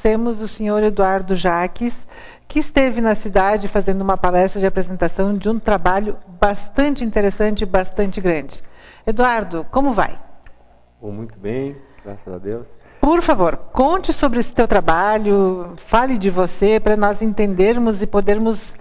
trouxemos o senhor Eduardo Jaques, que esteve na cidade fazendo uma palestra de apresentação de um trabalho bastante interessante e bastante grande. Eduardo, como vai? Muito bem, graças a Deus. Por favor, conte sobre esse teu trabalho, fale de você, para nós entendermos e podermos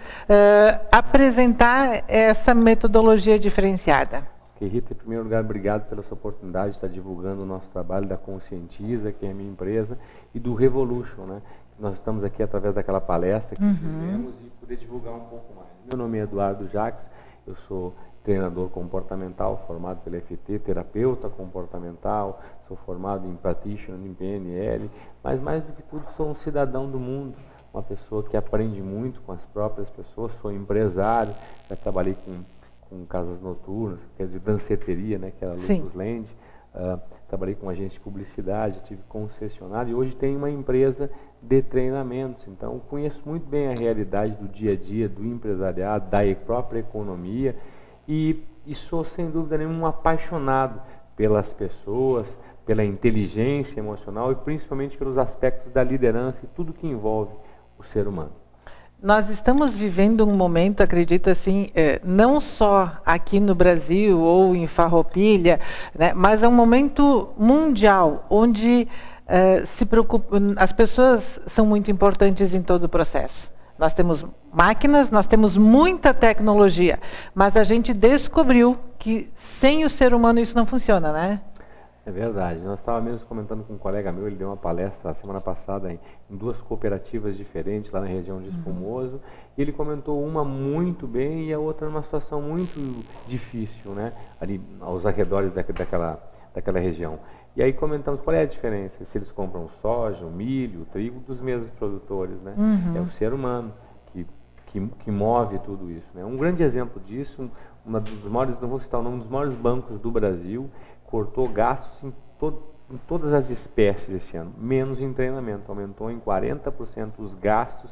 apresentar essa metodologia diferenciada. Rita, em primeiro lugar, obrigado pela sua oportunidade de estar divulgando o nosso trabalho da Conscientiza, que é a minha empresa, e do Revolution, né? Nós estamos aqui através daquela palestra que fizemos e poder divulgar um pouco mais. Meu nome é Eduardo Jaques, eu sou treinador comportamental, formado pela FT, terapeuta comportamental, sou formado em Practitioner, em PNL, mas mais do que tudo sou um cidadão do mundo, uma pessoa que aprende muito com as próprias pessoas, sou empresário, já trabalhei com casas noturnas, quer dizer, danceteria, né, que era Lucas Land, trabalhei com agente de publicidade, tive concessionário e hoje tenho uma empresa de treinamentos, então conheço muito bem a realidade do dia a dia, do empresariado, da própria economia e sou sem dúvida nenhuma um apaixonado pelas pessoas, pela inteligência emocional e principalmente pelos aspectos da liderança e tudo que envolve o ser humano. Nós estamos vivendo um momento, acredito assim, não só aqui no Brasil ou em Farroupilha, né, mas é um momento mundial, onde se preocupa, as pessoas são muito importantes em todo o processo. Nós temos máquinas, nós temos muita tecnologia, mas a gente descobriu que sem o ser humano isso não funciona, né? É verdade. Nós estávamos mesmo comentando com um colega meu, ele deu uma palestra a semana passada em duas cooperativas diferentes lá na região de Espumoso, e ele comentou uma muito bem e a outra numa situação muito difícil, né? Ali aos arredores daquela região. E aí comentamos qual é a diferença, se eles compram soja, milho, trigo, dos mesmos produtores, né? É o ser humano que move tudo isso, né? Um grande exemplo disso, uma dos maiores, não vou citar o nome, dos maiores bancos do Brasil, cortou gastos em todas as espécies esse ano, menos em treinamento, aumentou em 40% os gastos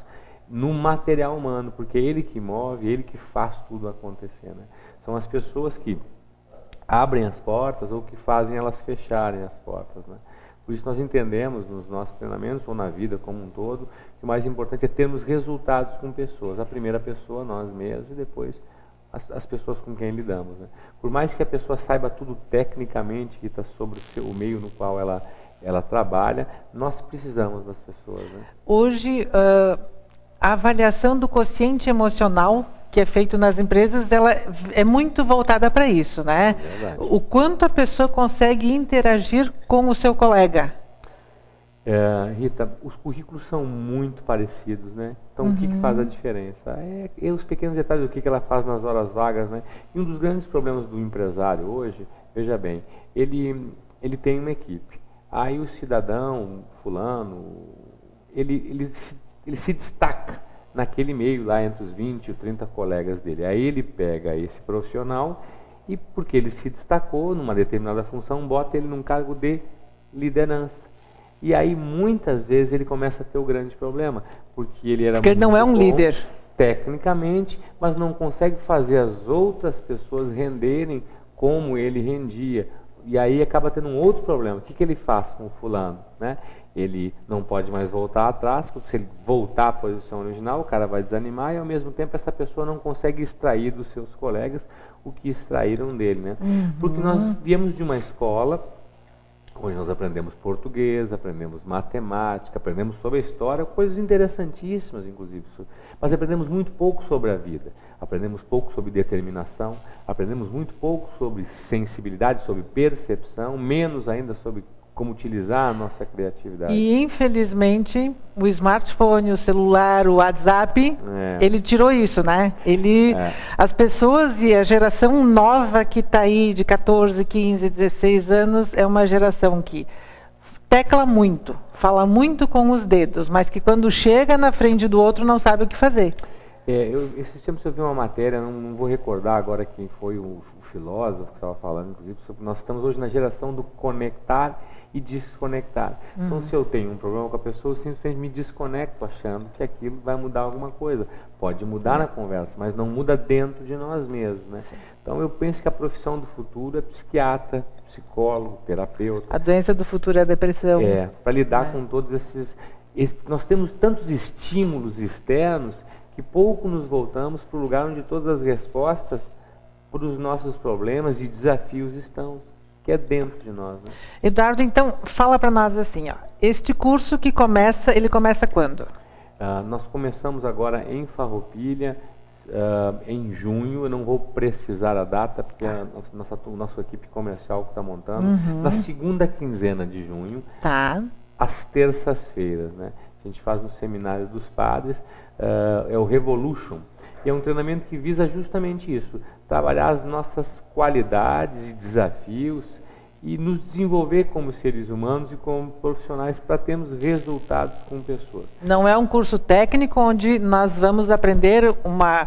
no material humano, porque é ele que move, ele que faz tudo acontecer, né? São as pessoas que abrem as portas ou que fazem elas fecharem as portas, né? Por isso nós entendemos nos nossos treinamentos ou na vida como um todo, que o mais importante é termos resultados com pessoas, a primeira pessoa nós mesmos e depois as pessoas com quem lidamos, né? Por mais que a pessoa saiba tudo tecnicamente que está sobre o meio no qual ela trabalha, nós precisamos das pessoas, né? Hoje, a avaliação do quociente emocional que é feito nas empresas, ela é muito voltada para isso, né? É o quanto a pessoa consegue interagir com o seu colega. Rita, os currículos são muito parecidos, né? Então o que faz a diferença? É os pequenos detalhes do que ela faz nas horas vagas, né? E um dos grandes problemas do empresário hoje, veja bem, ele tem uma equipe. Aí o cidadão, fulano, ele se destaca naquele meio lá entre os 20 ou 30 colegas dele. Aí ele pega esse profissional e porque ele se destacou numa determinada função, bota ele num cargo de liderança. E aí, muitas vezes, ele começa a ter o grande problema, porque ele não é um líder tecnicamente, mas não consegue fazer as outras pessoas renderem como ele rendia. E aí acaba tendo um outro problema. O que ele faz com o fulano, né? Ele não pode mais voltar atrás, porque se ele voltar à posição original, o cara vai desanimar e, ao mesmo tempo, essa pessoa não consegue extrair dos seus colegas o que extraíram dele, né? Porque nós viemos de uma escola onde nós aprendemos português, aprendemos matemática, aprendemos sobre a história, coisas interessantíssimas, inclusive. Mas aprendemos muito pouco sobre a vida. Aprendemos pouco sobre determinação, aprendemos muito pouco sobre sensibilidade, sobre percepção, menos ainda sobre como utilizar a nossa criatividade. E, infelizmente, o smartphone, o celular, o WhatsApp, ele tirou isso, né? As pessoas e a geração nova que está aí, de 14, 15, 16 anos, é uma geração que tecla muito, fala muito com os dedos, mas que quando chega na frente do outro não sabe o que fazer. Esses tempos eu vi uma matéria, não vou recordar agora quem foi o filósofo que estava falando, inclusive, sobre nós estamos hoje na geração do conectar e desconectar. Então, se eu tenho um problema com a pessoa, eu simplesmente me desconecto achando que aquilo vai mudar alguma coisa. Pode mudar na conversa, mas não muda dentro de nós mesmos, né? Então, eu penso que a profissão do futuro é psiquiatra, psicólogo, terapeuta. A doença do futuro é a depressão. Para lidar com todos nós temos tantos estímulos externos que pouco nos voltamos para o lugar onde todas as respostas para os nossos problemas e desafios estão, que é dentro de nós. Né? Eduardo, então, fala para nós assim, ó, este curso que começa, ele começa quando? Nós começamos agora em Farroupilha, em junho. Eu não vou precisar a data, porque a nossa equipe comercial que está montando, na segunda quinzena de junho, às terças-feiras. Né? A gente faz no Seminário dos Padres, é o Revolution, e é um treinamento que visa justamente isso, trabalhar as nossas qualidades e desafios e nos desenvolver como seres humanos e como profissionais para termos resultados com pessoas. Não é um curso técnico onde nós vamos aprender uma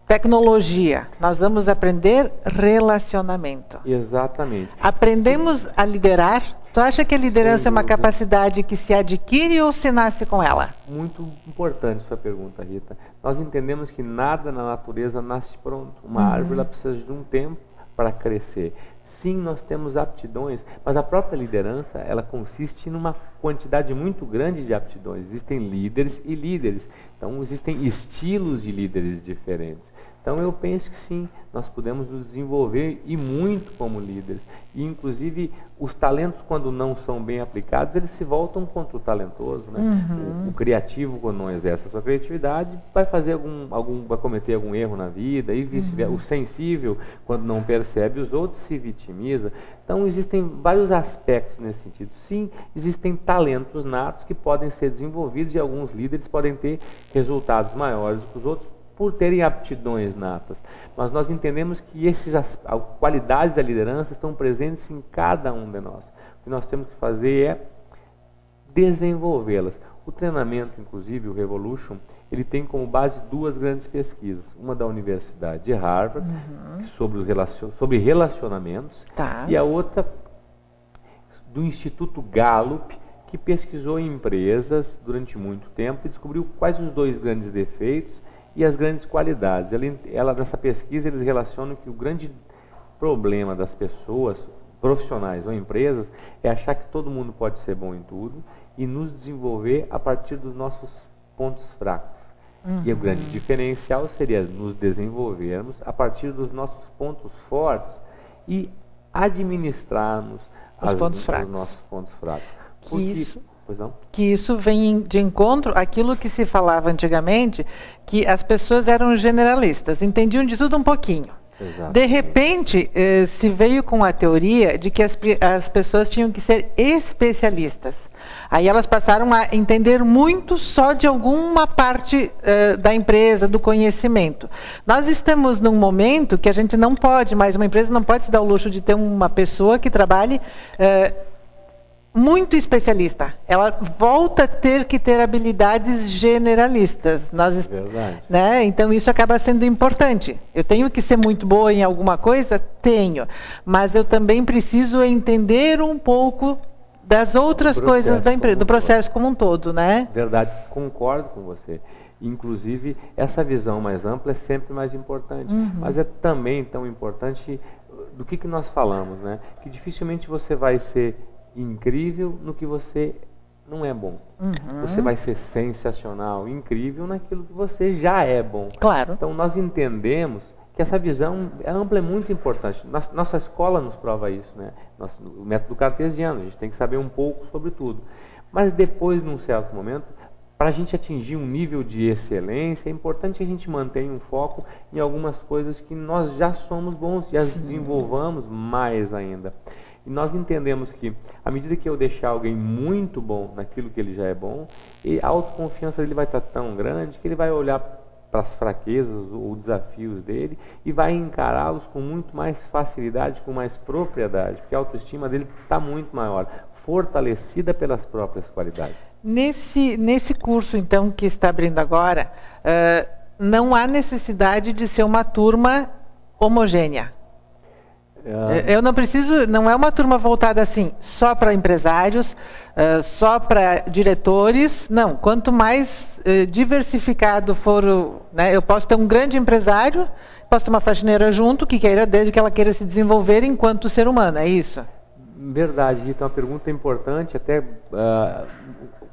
tecnologia, nós vamos aprender relacionamento. Exatamente. Aprendemos a liderar. Tu acha que a liderança é uma capacidade que se adquire ou se nasce com ela? Muito importante sua pergunta, Rita. Nós entendemos que nada na natureza nasce pronto. Uma árvore ela precisa de um tempo para crescer. Sim, nós temos aptidões, mas a própria liderança, ela consiste numa quantidade muito grande de aptidões. Existem líderes e líderes. Então, existem estilos de líderes diferentes. Então, eu penso que sim, nós podemos nos desenvolver e muito como líderes. E, inclusive, os talentos, quando não são bem aplicados, eles se voltam contra o talentoso. Né? O criativo, quando não exerce a sua criatividade, vai fazer vai cometer algum erro na vida, e vice-versa. O sensível, quando não percebe os outros, se vitimiza. Então, existem vários aspectos nesse sentido. Sim, existem talentos natos que podem ser desenvolvidos, e alguns líderes podem ter resultados maiores do que os outros, por terem aptidões natas. Mas nós entendemos que as qualidades da liderança estão presentes em cada um de nós. O que nós temos que fazer é desenvolvê-las. O treinamento, inclusive, o Revolution, ele tem como base duas grandes pesquisas. Uma da Universidade de Harvard, sobre relacionamentos, e a outra do Instituto Gallup, que pesquisou em empresas durante muito tempo e descobriu quais os dois grandes defeitos e as grandes qualidades. Nessa pesquisa, eles relacionam que o grande problema das pessoas, profissionais ou empresas, é achar que todo mundo pode ser bom em tudo e nos desenvolver a partir dos nossos pontos fracos. E o grande diferencial seria nos desenvolvermos a partir dos nossos pontos fortes e administrarmos os nossos pontos fracos. Que isso vem de encontro àquilo que se falava antigamente, que as pessoas eram generalistas, entendiam de tudo um pouquinho. Exatamente. De repente, se veio com a teoria de que as pessoas tinham que ser especialistas. Aí elas passaram a entender muito só de alguma parte da empresa, do conhecimento. Nós estamos num momento que a gente não pode mais, uma empresa não pode se dar o luxo de ter uma pessoa que trabalhe muito especialista. Ela volta a ter que ter habilidades generalistas. Verdade. Né? Então isso acaba sendo importante. Eu tenho que ser muito boa em alguma coisa? Tenho. Mas eu também preciso entender um pouco das outras coisas da empresa, do processo como um todo, né? Verdade, concordo com você. Inclusive, essa visão mais ampla é sempre mais importante. Mas é também tão importante do que nós falamos, né? Que dificilmente você vai ser incrível no que você não é bom. Você vai ser sensacional, incrível naquilo que você já é bom. Claro. Então nós entendemos que essa visão ampla é muito importante. Nossa escola nos prova isso, né? O método cartesiano, a gente tem que saber um pouco sobre tudo. Mas depois, num certo momento, para a gente atingir um nível de excelência, é importante que a gente mantenha um foco em algumas coisas que nós já somos bons e as desenvolvamos mais ainda. E nós entendemos que, à medida que eu deixar alguém muito bom naquilo que ele já é bom, a autoconfiança dele vai estar tão grande que ele vai olhar para as fraquezas ou desafios dele e vai encará-los com muito mais facilidade, com mais propriedade, porque a autoestima dele está muito maior, fortalecida pelas próprias qualidades. Nesse curso, então, que está abrindo agora, não há necessidade de ser uma turma homogênea. Eu não preciso, não é uma turma voltada assim, só para empresários, só para diretores, não. Quanto mais diversificado for, né, eu posso ter um grande empresário, posso ter uma faxineira junto, que queira, desde que ela queira se desenvolver enquanto ser humano, é isso? Verdade, Rita, uma pergunta importante, até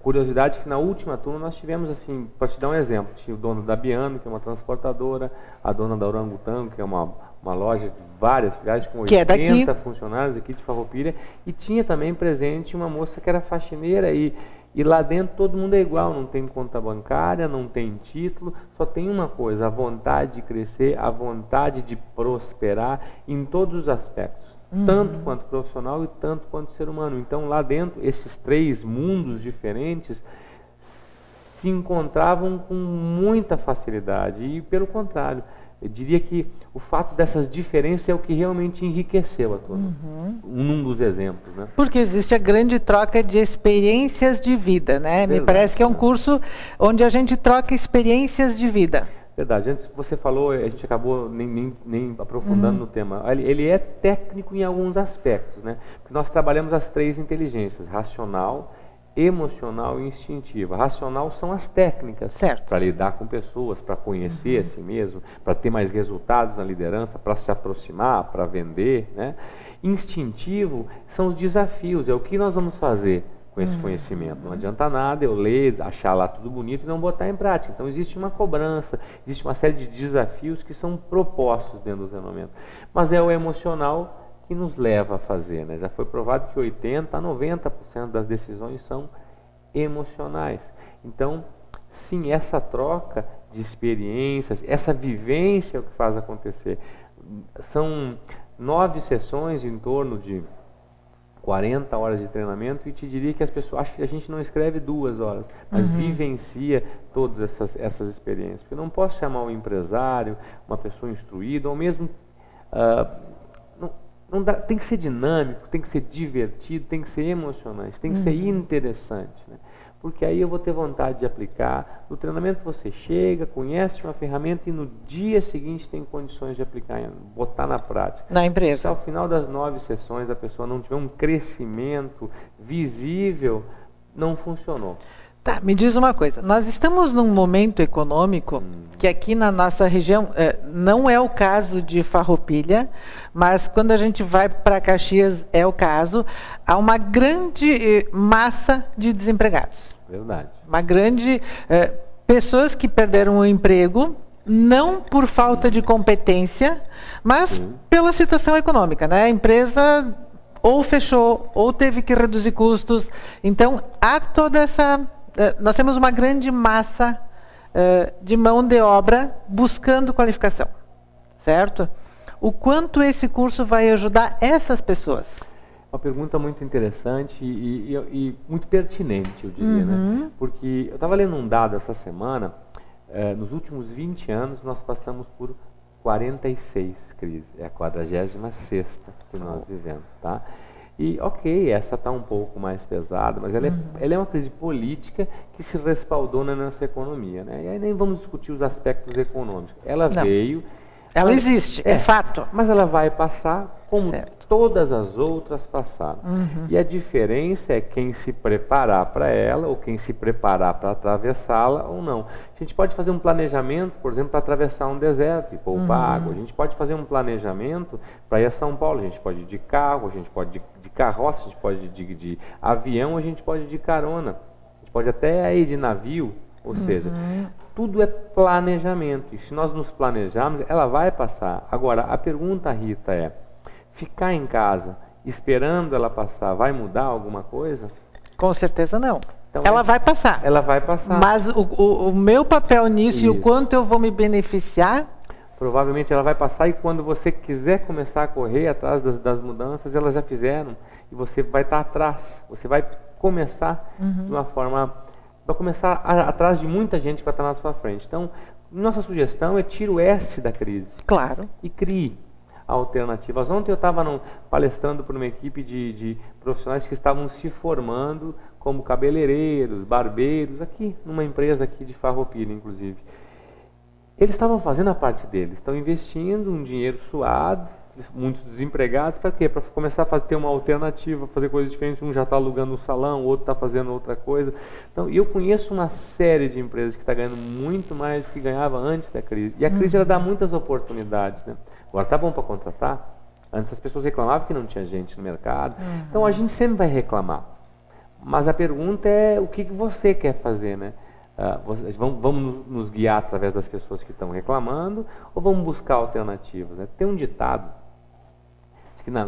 curiosidade que na última turma nós tivemos, assim, para te dar um exemplo, tinha o dono da Biano, que é uma transportadora, a dona da Orangotango, que é uma loja de várias filiais com 80 funcionários aqui de Farroupilha, e tinha também presente uma moça que era faxineira e lá dentro todo mundo é igual, não tem conta bancária, não tem título, só tem uma coisa, a vontade de crescer, a vontade de prosperar em todos os aspectos, tanto quanto profissional e tanto quanto ser humano. Então lá dentro, esses 3 mundos diferentes se encontravam com muita facilidade e pelo contrário, eu diria que o fato dessas diferenças é o que realmente enriqueceu a turma, um dos exemplos, né? Porque existe a grande troca de experiências de vida, né? Verdade, me parece que é um curso onde a gente troca experiências de vida. Verdade, antes você falou, a gente acabou nem aprofundando no tema, ele é técnico em alguns aspectos, né? Porque nós trabalhamos as 3 inteligências, racional, emocional e instintiva. Racional são as técnicas para lidar com pessoas, para conhecer a si mesmo, para ter mais resultados na liderança, para se aproximar, para vender, né? Instintivo são os desafios, é o que nós vamos fazer com esse conhecimento. Não adianta nada eu ler, achar lá tudo bonito e não botar em prática. Então existe uma cobrança, existe uma série de desafios que são propostos dentro do treinamento. Mas é o emocional que nos leva a fazer, né? Já foi provado que 80% a 90% das decisões são emocionais. Então, sim, essa troca de experiências, essa vivência é o que faz acontecer. São 9 sessões em torno de 40 horas de treinamento e te diria que as pessoas acham que a gente não escreve 2 horas, mas vivencia todas essas experiências. Porque eu não posso chamar um empresário, uma pessoa instruída, ou mesmo... Não dá, tem que ser dinâmico, tem que ser divertido, tem que ser emocionante, tem que ser interessante, né? Porque aí eu vou ter vontade de aplicar. No treinamento você chega, conhece uma ferramenta e no dia seguinte tem condições de aplicar, botar na prática. Na empresa. Se ao final das 9 sessões a pessoa não tiver um crescimento visível, não funcionou. Tá, me diz uma coisa, nós estamos num momento econômico que aqui na nossa região, não é o caso de Farroupilha, mas quando a gente vai para Caxias é o caso, há uma grande massa de desempregados. Verdade. Uma grande... pessoas que perderam o emprego, não por falta de competência, mas pela situação econômica, né? A empresa ou fechou, ou teve que reduzir custos, então há toda essa... Nós temos uma grande massa de mão de obra buscando qualificação, certo? O quanto esse curso vai ajudar essas pessoas? Uma pergunta muito interessante e muito pertinente, eu diria, né? Porque eu estava lendo um dado essa semana, nos últimos 20 anos nós passamos por 46 crises, é a 46ª que nós vivemos, tá? E, ok, essa está um pouco mais pesada, mas ela é uma crise política que se respaldou na nossa economia, né? E aí nem vamos discutir os aspectos econômicos. Ela veio... Ela existe, é fato. Mas ela vai passar como todas as outras passaram. E a diferença é quem se preparar para ela, ou quem se preparar para atravessá-la ou não. A gente pode fazer um planejamento, por exemplo, para atravessar um deserto e poupar água. A gente pode fazer um planejamento para ir a São Paulo. A gente pode ir de carro, a gente pode ir de carroça, a gente pode ir de avião, a gente pode ir de carona. A gente pode até ir de navio, ou seja... Tudo é planejamento, e se nós nos planejarmos, ela vai passar. Agora, a pergunta, Rita, é, ficar em casa esperando ela passar, vai mudar alguma coisa? Com certeza não. Então, ela vai passar. Ela vai passar. Mas o meu papel nisso e o quanto eu vou me beneficiar... Provavelmente ela vai passar e quando você quiser começar a correr atrás das mudanças, elas já fizeram, e você vai estar atrás. Você vai começar de uma forma... Vai começar atrás de muita gente que vai estar na sua frente. Então, nossa sugestão é tire o S da crise. Claro. E crie alternativas. Ontem eu estava palestrando para uma equipe de profissionais que estavam se formando como cabeleireiros, barbeiros, aqui, numa empresa aqui de Farroupilha, inclusive. Eles estavam fazendo a parte deles, estão investindo um dinheiro suado, muitos desempregados, para quê? Para começar a ter uma alternativa, fazer coisas diferentes. Um já está alugando um salão, o outro está fazendo outra coisa. Então, eu conheço uma série de empresas que está ganhando muito mais do que ganhava antes da crise. E a crise ela dá muitas oportunidades, né? Agora, tá bom para contratar? Antes as pessoas reclamavam que não tinha gente no mercado. Então a gente sempre vai reclamar. Mas a pergunta é o que você quer fazer, né? Vamos nos guiar através das pessoas que estão reclamando ou vamos buscar alternativas, né? Tem um ditado que na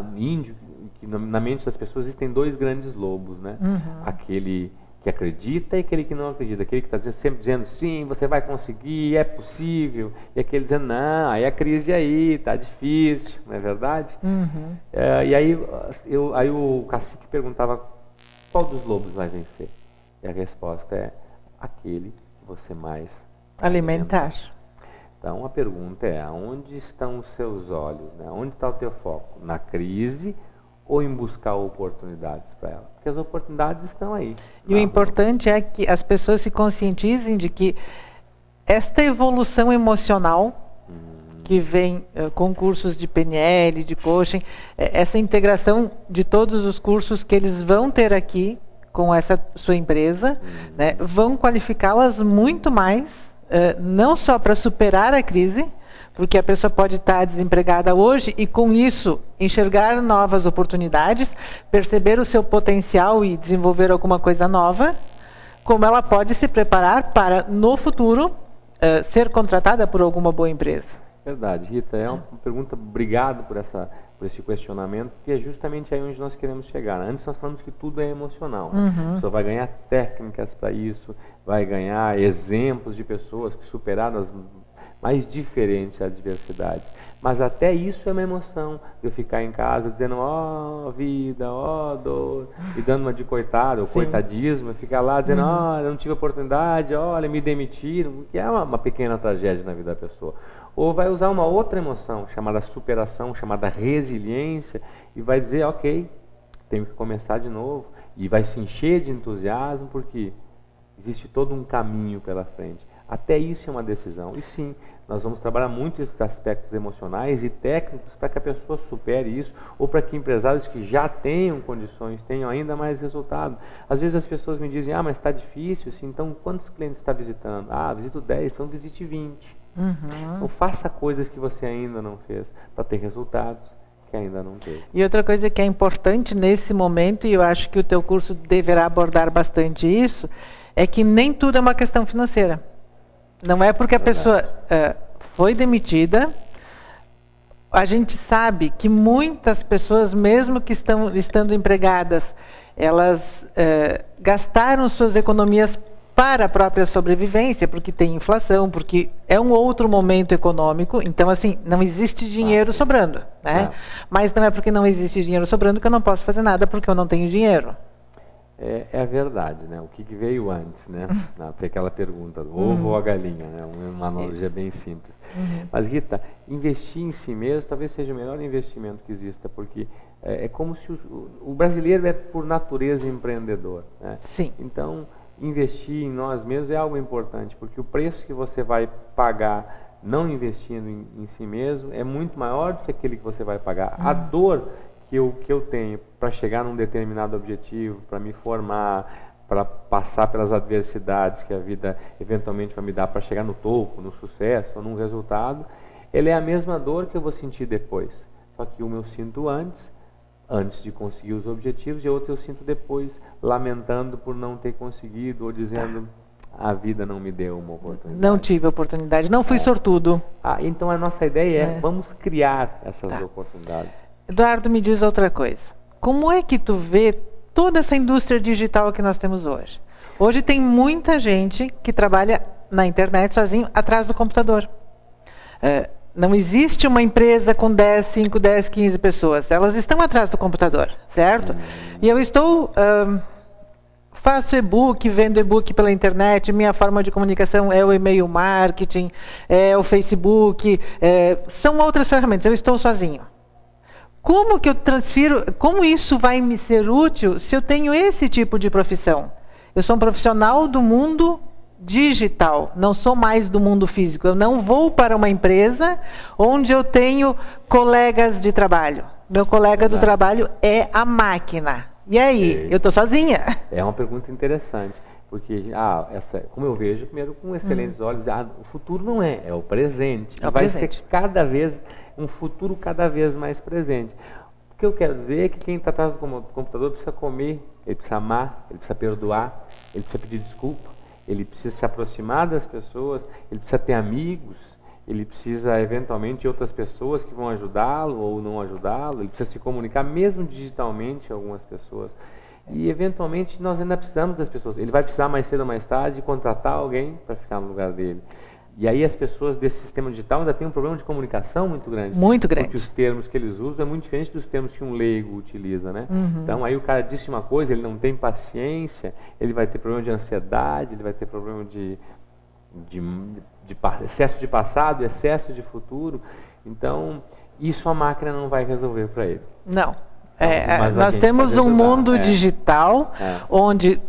mente das pessoas existem dois grandes lobos, né? Aquele que acredita e aquele que não acredita. Aquele que está sempre dizendo, sim, você vai conseguir, é possível. E aquele dizendo, não, aí a crise aí, está difícil, não é verdade? E aí o cacique perguntava, qual dos lobos vai vencer? E a resposta é, aquele que você mais alimentar. Então a pergunta é, aonde estão os seus olhos? Né? Onde está o teu foco? Na crise ou em buscar oportunidades para ela? Porque as oportunidades estão aí. E o importante é que as pessoas se conscientizem de que esta evolução emocional que vem com cursos de PNL, de coaching, essa integração de todos os cursos que eles vão ter aqui com essa sua empresa, né, vão qualificá-las muito mais, não só para superar a crise, porque a pessoa pode estar desempregada hoje e com isso enxergar novas oportunidades, perceber o seu potencial e desenvolver alguma coisa nova, como ela pode se preparar para, no futuro, ser contratada por alguma boa empresa. Verdade, Rita, é uma pergunta, obrigado por esse questionamento, porque é justamente aí onde nós queremos chegar. Antes nós falamos que tudo é emocional. A pessoa vai ganhar técnicas para isso, vai ganhar exemplos de pessoas que superaram as mais diferentes adversidades. Mas até isso é uma emoção, eu ficar em casa dizendo, ó vida, ó dor, e dando uma de coitado, ou coitadismo, ficar lá dizendo, eu não tive oportunidade, olha, me demitiram, que é uma pequena tragédia na vida da pessoa. Ou vai usar uma outra emoção, chamada superação, chamada resiliência, e vai dizer, ok, tenho que começar de novo, e vai se encher de entusiasmo, porque existe todo um caminho pela frente. Até isso é uma decisão. E sim, nós vamos trabalhar muito esses aspectos emocionais e técnicos para que a pessoa supere isso, ou para que empresários que já tenham condições tenham ainda mais resultado. Às vezes as pessoas me dizem, mas está difícil, assim, então quantos clientes está visitando? Visito 10, então visite 20. Então faça coisas que você ainda não fez para ter resultados que ainda não teve. E outra coisa que é importante nesse momento, e eu acho que o teu curso deverá abordar bastante isso, é que nem tudo é uma questão financeira. Não é porque a pessoa foi demitida. A gente sabe que muitas pessoas, mesmo que estando empregadas, elas gastaram suas economias para a própria sobrevivência, porque tem inflação, porque é um outro momento econômico. Então, assim, não existe dinheiro sobrando, né? Mas não é porque não existe dinheiro sobrando que eu não posso fazer nada porque eu não tenho dinheiro. É a verdade, né? O que veio antes, né? Tem aquela pergunta, do ovo ou a galinha, né? Uma analogia bem simples. Mas, Rita, investir em si mesmo talvez seja o melhor investimento que exista, porque é como se o brasileiro é, por natureza, empreendedor, né? Sim. Então, investir em nós mesmos é algo importante, porque o preço que você vai pagar não investindo em si mesmo é muito maior do que aquele que você vai pagar. A dor que eu tenho para chegar num determinado objetivo, para me formar, para passar pelas adversidades que a vida eventualmente vai me dar para chegar no topo, no sucesso ou num resultado, ele é a mesma dor que eu vou sentir depois. Só que uma eu sinto antes de conseguir os objetivos, e outra eu sinto depois, lamentando por não ter conseguido, ou dizendo, a vida não me deu uma oportunidade. Não tive oportunidade, não fui sortudo. Então a nossa ideia é, vamos criar essas oportunidades. Eduardo, me diz outra coisa. Como é que tu vê toda essa indústria digital que nós temos hoje? Hoje tem muita gente que trabalha na internet sozinho, atrás do computador. Não existe uma empresa com 5, 10, 15 pessoas. Elas estão atrás do computador, certo? E eu faço e-book, vendo e-book pela internet, minha forma de comunicação é o e-mail marketing, é o Facebook, são outras ferramentas, eu estou sozinho. Como que eu transfiro, como isso vai me ser útil se eu tenho esse tipo de profissão? Eu sou um profissional do mundo digital, não sou mais do mundo físico. Eu não vou para uma empresa onde eu tenho colegas de trabalho. Meu colega do trabalho é a máquina. E aí? Eu estou sozinha. É uma pergunta interessante. Porque, como eu vejo, primeiro, com excelentes olhos, o futuro não é o presente. É o vai presente. ser cada vez, um futuro cada vez mais presente. O que eu quero dizer é que quem está atrás do computador precisa comer, ele precisa amar, ele precisa perdoar, ele precisa pedir desculpa, ele precisa se aproximar das pessoas, ele precisa ter amigos, ele precisa, eventualmente, de outras pessoas que vão ajudá-lo ou não ajudá-lo, ele precisa se comunicar, mesmo digitalmente, algumas pessoas. E, eventualmente, nós ainda precisamos das pessoas. Ele vai precisar, mais cedo ou mais tarde, contratar alguém para ficar no lugar dele. E aí as pessoas desse sistema digital ainda têm um problema de comunicação muito grande. Muito grande. Porque os termos que eles usam é muito diferente dos termos que um leigo utiliza, né? Então, aí o cara disse uma coisa, ele não tem paciência, ele vai ter problema de ansiedade, ele vai ter problema de excesso de passado, excesso de futuro. Então, isso a máquina não vai resolver para ele. Não. Mas nós temos um mundo digital onde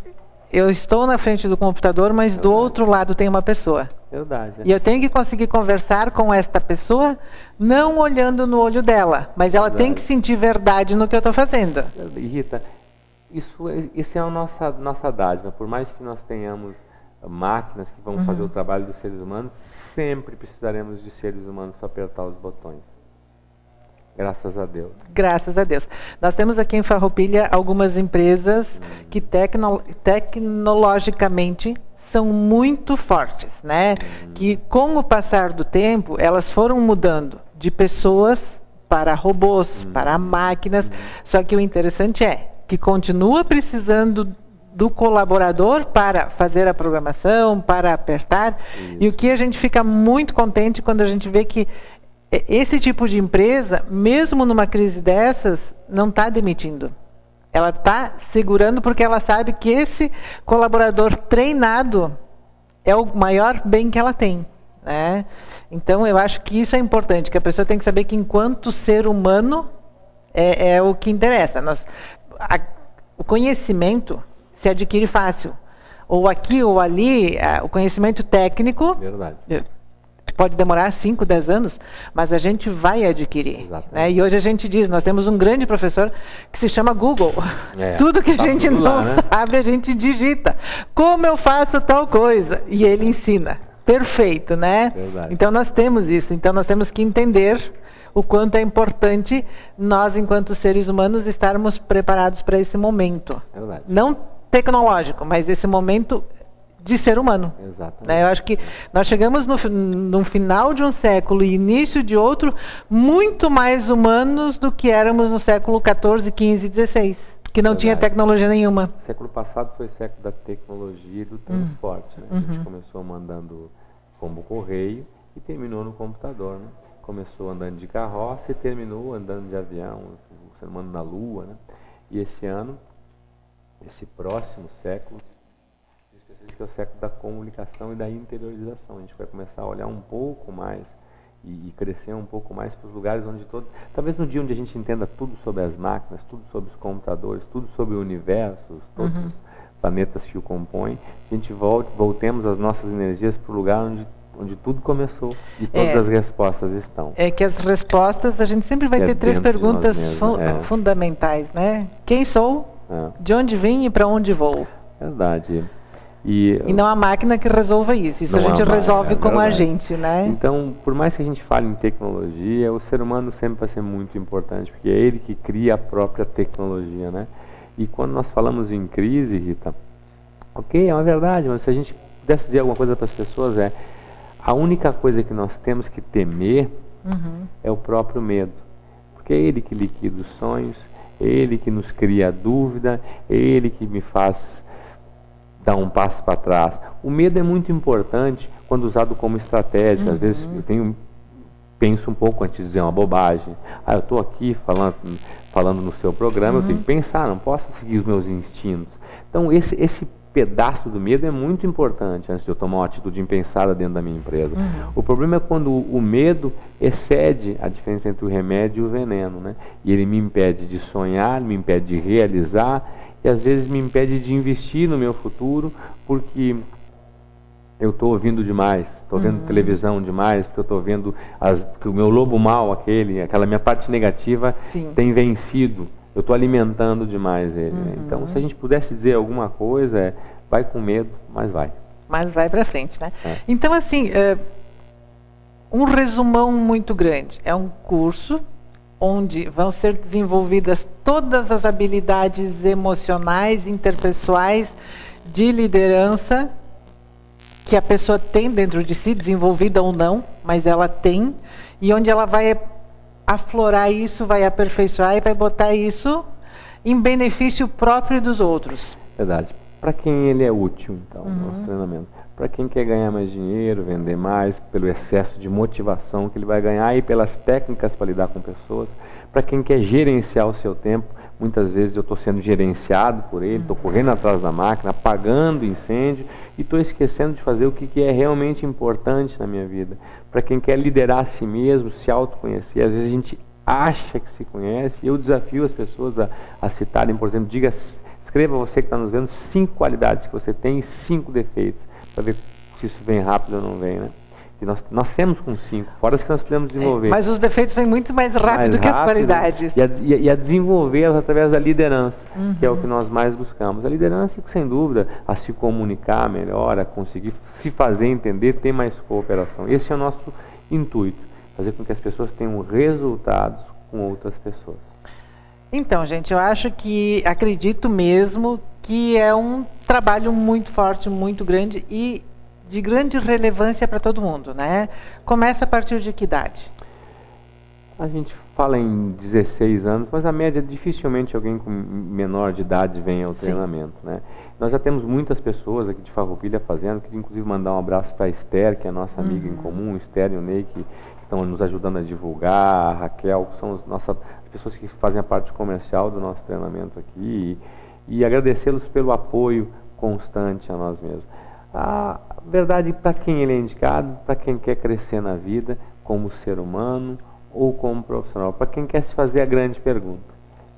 eu estou na frente do computador, mas do outro lado tem uma pessoa. Verdade. E eu tenho que conseguir conversar com esta pessoa, não olhando no olho dela, mas ela tem que sentir verdade no que eu estou fazendo. E, Rita, isso é a nossa dádiva. Por mais que nós tenhamos máquinas que vão fazer o trabalho dos seres humanos, sempre precisaremos de seres humanos para apertar os botões. Graças a Deus. Graças a Deus. Nós temos aqui em Farroupilha algumas empresas que tecnologicamente são muito fortes, né? Que com o passar do tempo, elas foram mudando de pessoas para robôs, para máquinas. Só que o interessante é que continua precisando do colaborador para fazer a programação, para apertar. E o que a gente fica muito contente quando a gente vê que esse tipo de empresa, mesmo numa crise dessas, não está demitindo. Ela está segurando porque ela sabe que esse colaborador treinado é o maior bem que ela tem, né? Então, eu acho que isso é importante, que a pessoa tem que saber que enquanto ser humano é o que interessa. O conhecimento se adquire fácil. Ou aqui ou ali, o conhecimento técnico... Verdade. Pode demorar 5, 10 anos, mas a gente vai adquirir. Né? E hoje a gente diz, nós temos um grande professor que se chama Google. Tudo que a gente não sabe, a gente digita. Como eu faço tal coisa? E ele ensina. Perfeito, né? Verdade. Então nós temos isso. Então nós temos que entender o quanto é importante nós, enquanto seres humanos, estarmos preparados para esse momento. Verdade. Não tecnológico, mas esse momento de ser humano. Exatamente. Né? Eu acho que nós chegamos no final de um século e início de outro muito mais humanos do que éramos no século 14, 15 e 16, que não tinha tecnologia nenhuma. O século passado foi o século da tecnologia e do transporte. Né? A gente começou mandando pombo correio e terminou no computador. Né? Começou andando de carroça e terminou andando de avião, o ser humano na Lua. Né? E esse ano, esse próximo século, que é o século da comunicação e da interiorização. A gente vai começar a olhar um pouco mais e crescer um pouco mais para os lugares onde talvez no dia onde a gente entenda tudo sobre as máquinas, tudo sobre os computadores, tudo sobre o universo, todos os planetas que o compõem, a gente voltemos as nossas energias para o lugar onde tudo começou e todas as respostas estão. É que as respostas, a gente sempre vai ter 3 perguntas fundamentais, né? Quem sou? De onde vim e para onde vou? Verdade. E não a máquina que resolva isso. Isso a gente resolve com a gente, né? Então, por mais que a gente fale em tecnologia, o ser humano sempre vai ser muito importante, porque é ele que cria a própria tecnologia, né? E quando nós falamos em crise, Rita, ok, é uma verdade, mas se a gente pudesse dizer alguma coisa para as pessoas a única coisa que nós temos que temer é o próprio medo. Porque é ele que liquida os sonhos, é ele que nos cria a dúvida, é ele que me faz dar um passo para trás. O medo é muito importante quando usado como estratégia. Às vezes eu penso um pouco antes de dizer uma bobagem. Eu estou aqui falando no seu programa, eu tenho que pensar, não posso seguir os meus instintos. Então esse pedaço do medo é muito importante antes de eu tomar uma atitude impensada dentro da minha empresa. O problema é quando o medo excede a diferença entre o remédio e o veneno, né? E ele me impede de sonhar, me impede de realizar, e às vezes me impede de investir no meu futuro, porque eu estou ouvindo demais, estou vendo televisão demais, porque eu estou vendo que o meu lobo mau, aquela minha parte negativa, tem vencido. Eu estou alimentando demais ele. Né? Então, se a gente pudesse dizer alguma coisa, vai com medo, mas vai. Mas vai para frente, né? É. Então, assim, um resumão muito grande. É um curso onde vão ser desenvolvidas todas as habilidades emocionais, interpessoais, de liderança, que a pessoa tem dentro de si, desenvolvida ou não, mas ela tem, e onde ela vai aflorar isso, vai aperfeiçoar e vai botar isso em benefício próprio dos outros. Verdade. Para quem ele é útil, então, nosso treinamento. Para quem quer ganhar mais dinheiro, vender mais, pelo excesso de motivação que ele vai ganhar e pelas técnicas para lidar com pessoas. Para quem quer gerenciar o seu tempo, muitas vezes eu estou sendo gerenciado por ele, estou correndo atrás da máquina, apagando incêndio e estou esquecendo de fazer o que é realmente importante na minha vida. Para quem quer liderar a si mesmo, se autoconhecer, às vezes a gente acha que se conhece, e eu desafio as pessoas a citarem, por exemplo, escreva você que está nos vendo 5 qualidades que você tem e 5 defeitos, para ver se isso vem rápido ou não vem, né? E nós temos com 5, fora as que nós podemos desenvolver. Mas os defeitos vêm muito mais rápido que as qualidades. E a desenvolvê-las através da liderança, que é o que nós mais buscamos. A liderança, sem dúvida, a se comunicar melhor, a conseguir se fazer entender, ter mais cooperação. Esse é o nosso intuito, fazer com que as pessoas tenham resultados com outras pessoas. Então, gente, eu acredito mesmo que é um trabalho muito forte, muito grande e de grande relevância para todo mundo, né? Começa a partir de que idade? A gente fala em 16 anos, mas a média, dificilmente alguém com menor de idade vem ao treinamento, né? Nós já temos muitas pessoas aqui de Farroupilha fazendo, queria inclusive mandar um abraço para a Esther, que é a nossa amiga em comum, Esther e o Ney, que estão nos ajudando a divulgar, a Raquel, que são as pessoas que fazem a parte comercial do nosso treinamento aqui, e agradecê-los pelo apoio constante a nós mesmos. A verdade, para quem ele é indicado, para quem quer crescer na vida, como ser humano ou como profissional, para quem quer se fazer a grande pergunta.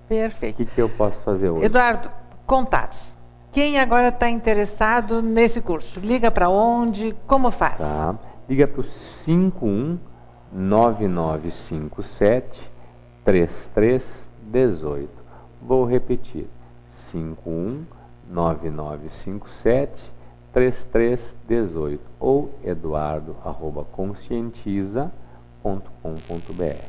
Perfeito. O que eu posso fazer hoje? Eduardo, contatos. Quem agora está interessado nesse curso? Liga para onde? Como faz? Tá. Liga para o 51-9957-3318. Vou repetir. 51-9957-3318 ou eduardo@conscientiza.com.br.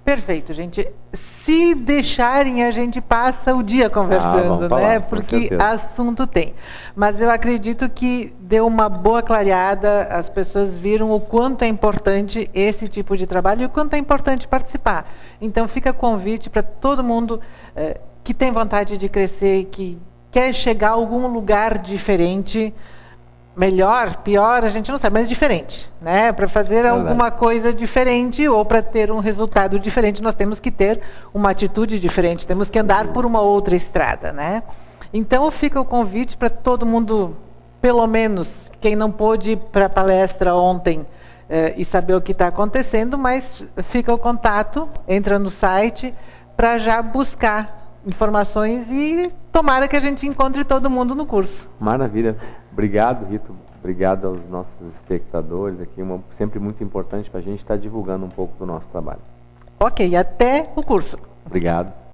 Perfeito, gente. Se deixarem, a gente passa o dia conversando, vamos falar, né? com Porque certeza. assunto tem. Mas eu acredito que deu uma boa clareada, as pessoas viram o quanto é importante esse tipo de trabalho e o quanto é importante participar. Então fica convite para todo mundo que tem vontade de crescer, que quer chegar a algum lugar diferente, melhor, pior, a gente não sabe, mas diferente, né? Para fazer alguma coisa diferente ou para ter um resultado diferente, nós temos que ter uma atitude diferente, temos que andar por uma outra estrada, né? Então fica o convite para todo mundo, pelo menos quem não pôde ir para a palestra ontem e saber o que está acontecendo, mas fica o contato, entra no site para já buscar informações e tomara que a gente encontre todo mundo no curso. Maravilha. Obrigado, Rito. Obrigado aos nossos espectadores aqui. Sempre muito importante para a gente estar divulgando um pouco do nosso trabalho. Ok, até o curso. Obrigado.